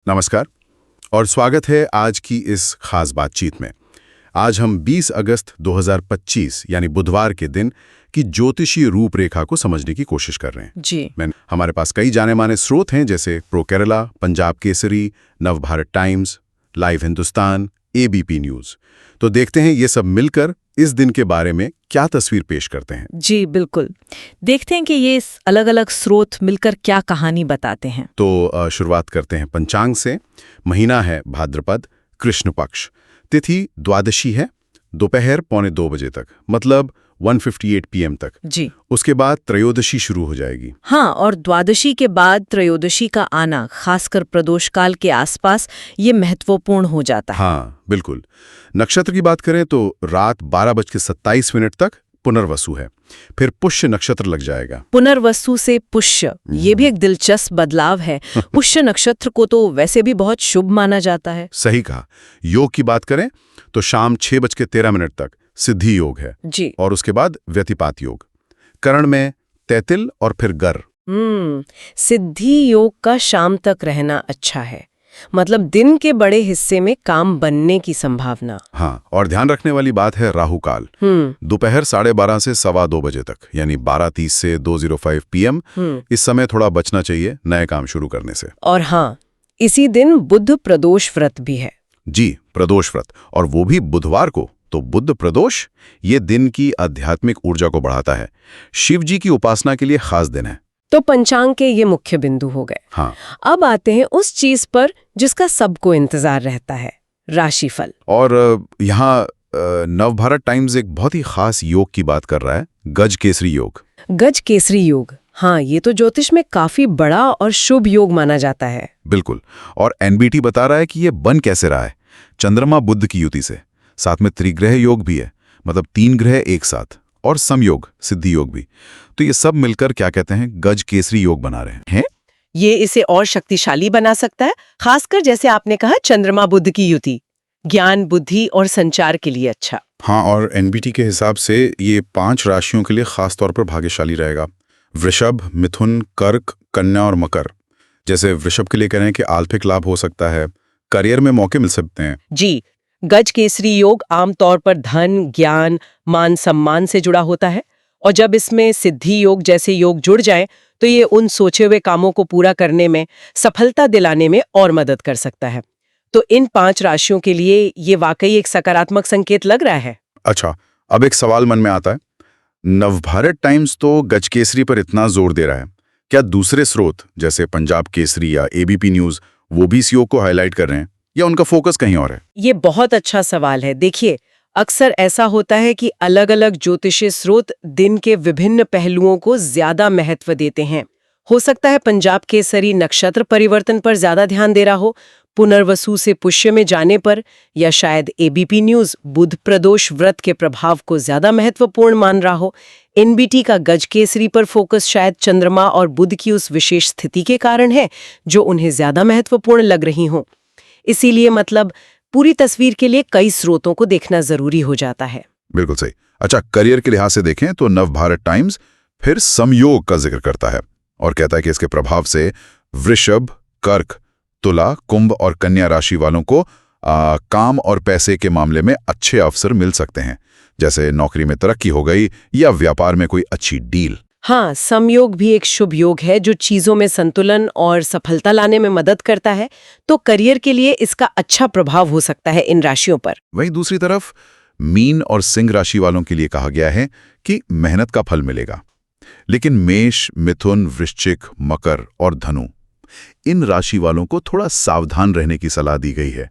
नमस्कार और स्वागत है आज की इस खास बातचीत में। आज हम 20 अगस्त 2025 यानी बुधवार के दिन की ज्योतिषीय रूपरेखा को समझने की कोशिश कर रहे हैं। जी। हमारे पास कई जाने माने स्रोत हैं जैसे pro Kerala, Punjab Kesari, Navbharat times, live Hindustan, ABP news. तो देखते हैं ये सब मिलकर इस दिन के बारे में क्या तस्वीर पेश करते हैं। जी बिल्कुल, देखते हैं कि ये अलग अलग स्रोत मिलकर क्या कहानी बताते हैं। तो शुरुआत करते हैं पंचांग से। महीना है भाद्रपद, कृष्ण पक्ष, तिथि द्वादशी है, दोपहर 1:45 बजे तक, मतलब 1:58 PM तक। जी। उसके बाद त्रयोदशी शुरू हो जाएगी। हाँ, और द्वादशी के बाद त्रयोदशी का आना, खासकर प्रदोष काल के आसपास, ये महत्वपूर्ण हो जाता है। हाँ बिल्कुल। नक्षत्र की बात करें तो रात 12:27 तक पुनर्वसु है, फिर पुष्य नक्षत्र लग जाएगा। पुनर्वसु से पुष्य, ये भी एक दिलचस्प बदलाव है। पुष्य नक्षत्र को तो वैसे भी बहुत शुभ माना जाता है। सही कहा। योग की बात करें तो शाम 6:13 तक सिद्धि योग है जी। और उसके बाद व्यतिपात योग। करण में तैतिल और फिर गर। सिद्धि योग का शाम तक रहना अच्छा है, मतलब दिन के बड़े हिस्से में काम बनने की संभावना। हाँ, और ध्यान रखने वाली बात है राहु काल। दोपहर 12:30 से 2:15 बजे तक, यानी 12:30 से 2:05 PM। इस समय थोड़ा बचना चाहिए नए काम शुरू करने से। और हाँ, इसी दिन बुध प्रदोष व्रत भी है। जी, प्रदोष व्रत, और वो भी बुधवार को। तो बुध प्रदोष ये दिन की आध्यात्मिक ऊर्जा को बढ़ाता है। शिव जी की उपासना के लिए खास दिन है। तो पंचांग के ये मुख्य बिंदु हो गए। हाँ। अब आते हैं उस चीज पर जिसका सबको इंतजार रहता है, राशिफल। और यहाँ नवभारत टाइम्स एक बहुत ही खास योग की बात कर रहा है, गज केसरी योग। गज केसरी योग, हाँ, ये तो ज्योतिष में काफी बड़ा और शुभ योग माना जाता है। बिल्कुल। और एनबीटी बता रहा है कि ये बन कैसे रहा है, चंद्रमा बुध की युति से। साथ में त्रिग्रह योग भी है, मतलब 3 ग्रह एक साथ, और समयोग, सिद्धि योग भी। तो ये सब मिलकर क्या कहते हैं, गज केसरी योग बना रहे हैं। ये इसे और शक्तिशाली बना सकता है, खासकर जैसे आपने कहा चंद्रमा बुध की युति, ज्ञान, बुद्धि और संचार के लिए अच्छा। हाँ, और एनबीटी के हिसाब से ये 5 राशियों के लिए खास तौर पर भाग्यशाली रहेगा। वृषभ, मिथुन, कर्क, कन्या और मकर। जैसे वृषभ के लिए कह रहे हैं कि आर्थिक लाभ हो सकता है, करियर में मौके मिल सकते हैं। जी, गज केसरी योग आमतौर पर धन, ज्ञान, मान सम्मान से जुड़ा होता है, और जब इसमें सिद्धि योग जैसे योग जुड़ जाएं, तो ये उन सोचे हुए कामों को पूरा करने में, सफलता दिलाने में और मदद कर सकता है। तो इन 5 राशियों के लिए ये वाकई एक सकारात्मक संकेत लग रहा है। अच्छा, अब एक सवाल मन में आता है। नवभारत टाइम्स तो गज केसरी पर इतना जोर दे रहा है, क्या दूसरे स्रोत जैसे पंजाब केसरी या एबीपी न्यूज वो भी इस योग को हाईलाइट कर रहे हैं, या उनका फोकस कहीं और है? ये बहुत अच्छा सवाल है। देखिए, अक्सर ऐसा होता है कि अलग-अलग ज्योतिषीय स्रोत दिन के विभिन्न पहलुओं को ज्यादा महत्व देते हैं। हो सकता है पंजाब केसरी नक्षत्र परिवर्तन पर ज्यादा ध्यान दे रहा हो, पुनर्वसु से पुष्य में जाने पर, या शायद एबीपी न्यूज बुध प्रदोष व्रत के प्रभाव को ज्यादा महत्वपूर्ण मान रहा हो। एनबीटी का गज केसरी पर फोकस शायद चंद्रमा और बुध की उस विशेष स्थिति के कारण है जो उन्हें ज्यादा महत्वपूर्ण लग रही हो। इसीलिए मतलब पूरी तस्वीर के लिए कई स्रोतों को देखना जरूरी हो जाता है। बिल्कुल सही। अच्छा, करियर के लिहाज से देखें तो नवभारत टाइम्स फिर समयोग का जिक्र करता है और कहता है कि इसके प्रभाव से वृषभ, कर्क, तुला, कुंभ और कन्या राशि वालों को काम और पैसे के मामले में अच्छे अवसर मिल सकते हैं, जैसे नौकरी में तरक्की हो गई या व्यापार में कोई अच्छी डील। हाँ, समयोग भी एक शुभ योग है जो चीजों में संतुलन और सफलता लाने में मदद करता है, तो करियर के लिए इसका अच्छा प्रभाव हो सकता है इन राशियों पर। वहीं दूसरी तरफ मीन और सिंह राशि वालों के लिए कहा गया है कि मेहनत का फल मिलेगा, लेकिन मेष, मिथुन, वृश्चिक, मकर और धनु, इन राशि वालों को थोड़ा सावधान रहने की सलाह दी गई है।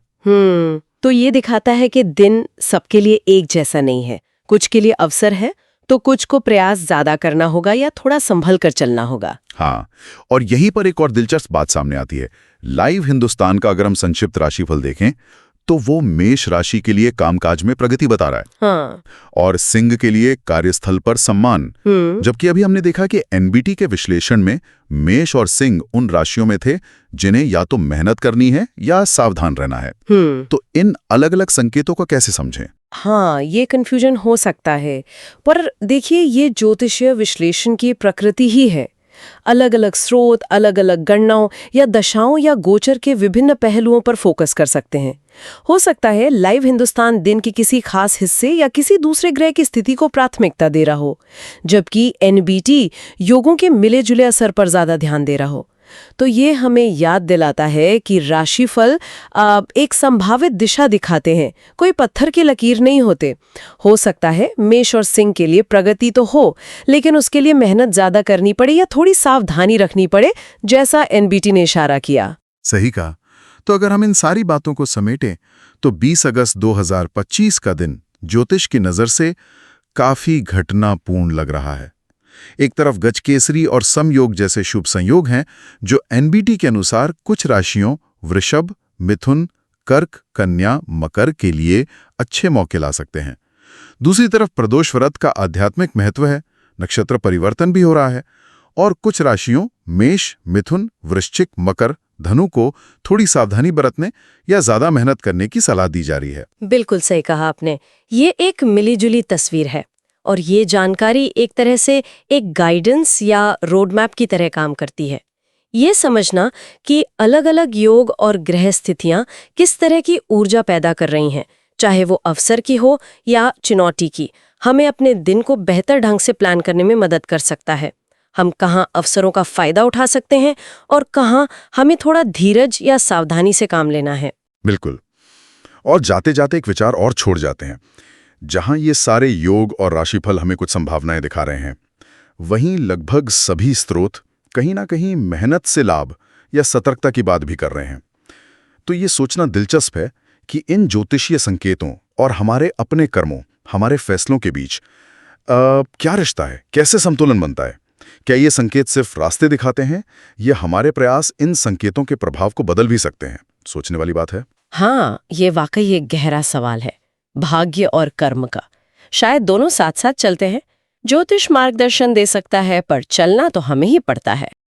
तो ये दिखाता है कि दिन सबके लिए एक जैसा नहीं है। कुछ के लिए अवसर है तो कुछ को प्रयास ज्यादा करना होगा या थोड़ा संभल कर चलना होगा। हाँ, और यहीं पर एक और दिलचस्प बात सामने आती है। लाइव हिंदुस्तान का अगर हम संक्षिप्त राशिफल देखें तो वो मेष राशि के लिए कामकाज में प्रगति बता रहा है। हाँ। और सिंह के लिए कार्यस्थल पर सम्मान। जबकि अभी हमने देखा कि एनबीटी के विश्लेषण में मेष और सिंह उन राशियों में थे जिन्हें या तो मेहनत करनी है या सावधान रहना है। तो इन अलग अलग संकेतों को कैसे समझें? हाँ, ये कंफ्यूजन हो सकता है, पर देखिए, ये ज्योतिषीय विश्लेषण की प्रकृति ही है। अलग अलग स्रोत, अलग अलग गणनाओं या दशाओं या गोचर के विभिन्न पहलुओं पर फोकस कर सकते हैं। हो सकता है लाइव हिंदुस्तान दिन के किसी खास हिस्से या किसी दूसरे ग्रह की स्थिति को प्राथमिकता दे रहा हो, जबकि एनबीटी योगों के मिले जुले असर पर ज्यादा ध्यान दे रहा हो। तो ये हमें याद दिलाता है कि राशिफल एक संभावित दिशा दिखाते हैं, कोई पत्थर की लकीर नहीं होते। हो सकता है मेष और सिंह के लिए प्रगति तो हो, लेकिन उसके लिए मेहनत ज्यादा करनी पड़े या थोड़ी सावधानी रखनी पड़े, जैसा एनबीटी ने इशारा किया। सही कहा। तो अगर हम इन सारी बातों को समेटें तो 20 अगस्त 2025 का दिन ज्योतिष की नज़र से काफी घटनापूर्ण लग रहा है। एक तरफ गजकेसरी और समयोग जैसे शुभ संयोग हैं जो एनबीटी के अनुसार कुछ राशियों वृषभ, मिथुन, कर्क, कन्या, मकर के लिए अच्छे मौके ला सकते हैं। दूसरी तरफ प्रदोष व्रत का आध्यात्मिक महत्व है, नक्षत्र परिवर्तन भी हो रहा है और कुछ राशियों मेष, मिथुन, वृश्चिक, मकर, धनु को थोड़ी सावधानी बरतने या ज्यादा मेहनत करने की सलाह दी जा रही है। बिल्कुल सही कहा आपने। ये एक मिलीजुली तस्वीर है और ये जानकारी एक तरह से एक गाइडेंस या रोड मैप की तरह काम करती है। ये समझना कि अलग-अलग योग और ग्रह स्थितियां किस तरह की ऊर्जा पैदा कर रही हैं, चाहे वो अवसर की हो या चुनौती की, हमें अपने दिन को बेहतर ढंग से प्लान करने में मदद कर सकता है। हम कहाँ अवसरों का फायदा उठा सकते हैं और कहाँ हमें थोड़ा धीरज या सावधानी से काम लेना है। बिल्कुल। और जाते जाते एक विचार और छोड़ जाते हैं। जहां ये सारे योग और राशिफल हमें कुछ संभावनाएं दिखा रहे हैं, वहीं लगभग सभी स्रोत कहीं ना कहीं मेहनत से लाभ या सतर्कता की बात भी कर रहे हैं। तो ये सोचना दिलचस्प है कि इन ज्योतिषीय संकेतों और हमारे अपने कर्मों, हमारे फैसलों के बीच क्या रिश्ता है, कैसे संतुलन बनता है। क्या ये संकेत सिर्फ रास्ते दिखाते हैं या हमारे प्रयास इन संकेतों के प्रभाव को बदल भी सकते हैं? सोचने वाली बात है। हाँ, ये वाकई एक गहरा सवाल है, भाग्य और कर्म का। शायद दोनों साथ साथ चलते हैं। ज्योतिष मार्गदर्शन दे सकता है, पर चलना तो हमें ही पड़ता है।